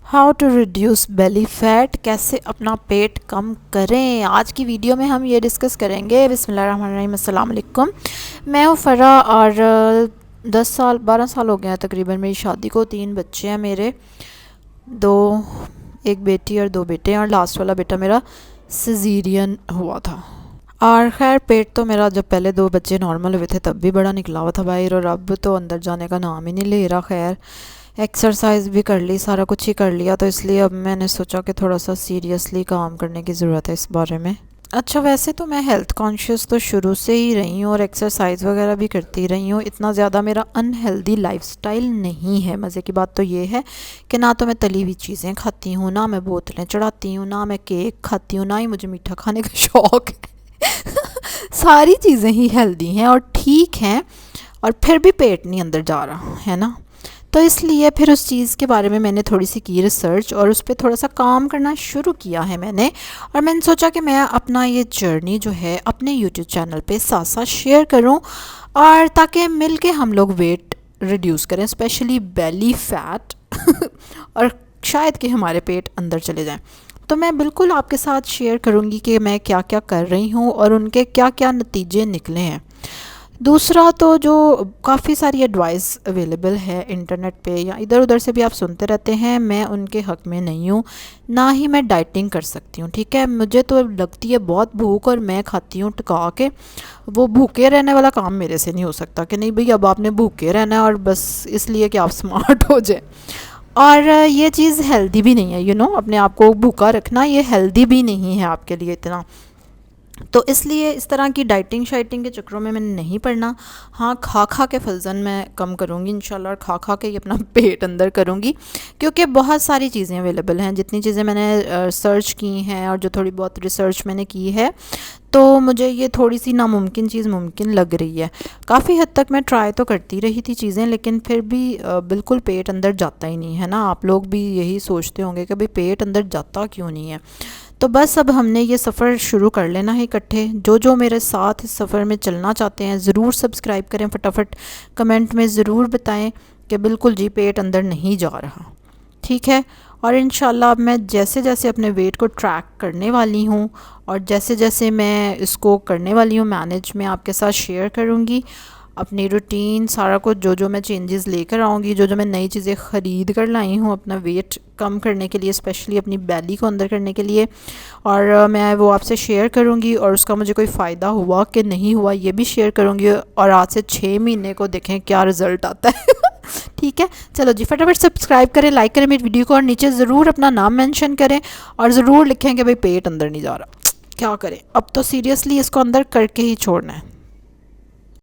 How to reduce belly fat, कैसे अपना पेट कम करें। आज की वीडियो में हम ये डिस्कस करेंगे। बिस्मिल्लाहिर्रहमानिर्रहीम, अस्सलाम वालेकुम। मैं हूँ फ़रा और 10 साल 12 साल हो गए हैं तकरीबन मेरी शादी को। 3 बच्चे हैं मेरे, एक बेटी और 2 बेटे हैं, और लास्ट वाला बेटा मेरा सिजेरियन हुआ था। और खैर पेट तो मेरा जब पहले 2 बच्चे नॉर्मल हुए थे तब भी बड़ा निकला हुआ था बाहर, और अब तो अंदर जाने का नाम ही नहीं ले रहा। खैर एक्सरसाइज भी कर ली, सारा कुछ ही कर लिया, तो इसलिए अब मैंने सोचा कि थोड़ा सा सीरियसली काम करने की ज़रूरत है इस बारे में। अच्छा, वैसे तो मैं हेल्थ कॉन्शियस तो शुरू से ही रही हूँ और एक्सरसाइज वगैरह भी करती रही हूँ। इतना ज़्यादा मेरा अनहेल्दी लाइफस्टाइल नहीं है। मज़े की बात तो ये है कि ना तो मैं तली हुई चीज़ें खाती हूँ, ना मैं बोतलें चढ़ाती हूँ, ना मैं केक खाती हूँ, ना ही मुझे मीठा खाने का शौक़ है। सारी चीज़ें ही हेल्दी हैं और ठीक हैं, और फिर भी पेट नहीं अंदर जा रहा है ना। तो इसलिए फिर उस चीज़ के बारे में मैंने थोड़ी सी की रिसर्च और उस पर थोड़ा सा काम करना शुरू किया है मैंने। और मैंने सोचा कि मैं अपना ये जर्नी जो है अपने यूट्यूब चैनल पे साथ साथ शेयर करूं, और ताकि मिल के हम लोग वेट रिड्यूस करें, स्पेशली बेली फैट और शायद कि हमारे पेट अंदर चले जाएं। तो मैं बिल्कुल आपके साथ शेयर करूंगी कि मैं क्या क्या कर रही हूँ और उनके क्या क्या नतीजे निकले हैं। दूसरा तो जो काफ़ी सारी एडवाइस अवेलेबल है इंटरनेट पे या इधर उधर से भी आप सुनते रहते हैं, मैं उनके हक़ में नहीं हूँ, ना ही मैं डाइटिंग कर सकती हूँ। ठीक है, मुझे तो लगती है बहुत भूख और मैं खाती हूँ टका के। वो भूखे रहने वाला काम मेरे से नहीं हो सकता कि नहीं भाई अब आपने भूखे रहना है और बस इसलिए कि आप स्मार्ट हो जाए। और ये चीज़ हेल्दी भी नहीं है, अपने आप को भूखा रखना ये हेल्दी भी नहीं है आपके लिए इतना। तो इसलिए इस तरह की डाइटिंग शाइटिंग के चक्करों में मैंने नहीं पड़ना। हाँ, खा खा के वज़न मैं कम करूँगी इंशाल्लाह, और खा खा के ही अपना पेट अंदर करूँगी, क्योंकि बहुत सारी चीज़ें अवेलेबल हैं। जितनी चीज़ें मैंने सर्च की हैं और जो थोड़ी बहुत रिसर्च मैंने की है, तो मुझे ये थोड़ी सी नामुमकिन चीज़ मुमकिन लग रही है। काफ़ी हद तक मैं ट्राई तो करती रही थी चीज़ें, लेकिन फिर भी बिल्कुल पेट अंदर जाता ही नहीं है ना। आप लोग भी यही सोचते होंगे कि भाई पेट अंदर जाता क्यों नहीं है। तो बस अब हमने ये सफ़र शुरू कर लेना है इकट्ठे। जो मेरे साथ इस सफ़र में चलना चाहते हैं ज़रूर सब्सक्राइब करें, फटाफट कमेंट में ज़रूर बताएं कि बिल्कुल जी पेट अंदर नहीं जा रहा। ठीक है, और इंशाल्लाह अब मैं जैसे जैसे अपने वेट को ट्रैक करने वाली हूँ और जैसे जैसे मैं इसको करने वाली हूँ मैनेज, मैं आपके साथ शेयर करूँगी अपनी रूटीन, सारा कुछ जो मैं चेंजेस लेकर आऊँगी, जो मैं नई चीज़ें ख़रीद कर लाई हूँ अपना वेट कम करने के लिए, स्पेशली अपनी बैली को अंदर करने के लिए। और मैं वो आपसे शेयर करूँगी, और उसका मुझे कोई फ़ायदा हुआ कि नहीं हुआ ये भी शेयर करूँगी, और आज से 6 महीने को देखें क्या रिज़ल्ट आता है। ठीक है, चलो जी, फटाफट सब्सक्राइब करें, लाइक करें मेरी वीडियो को, और नीचे ज़रूर अपना नाम मेंशन करें और ज़रूर लिखें कि भाई पेट अंदर नहीं जा रहा। क्या करें, अब तो सीरियसली इसको अंदर करके ही छोड़ना है।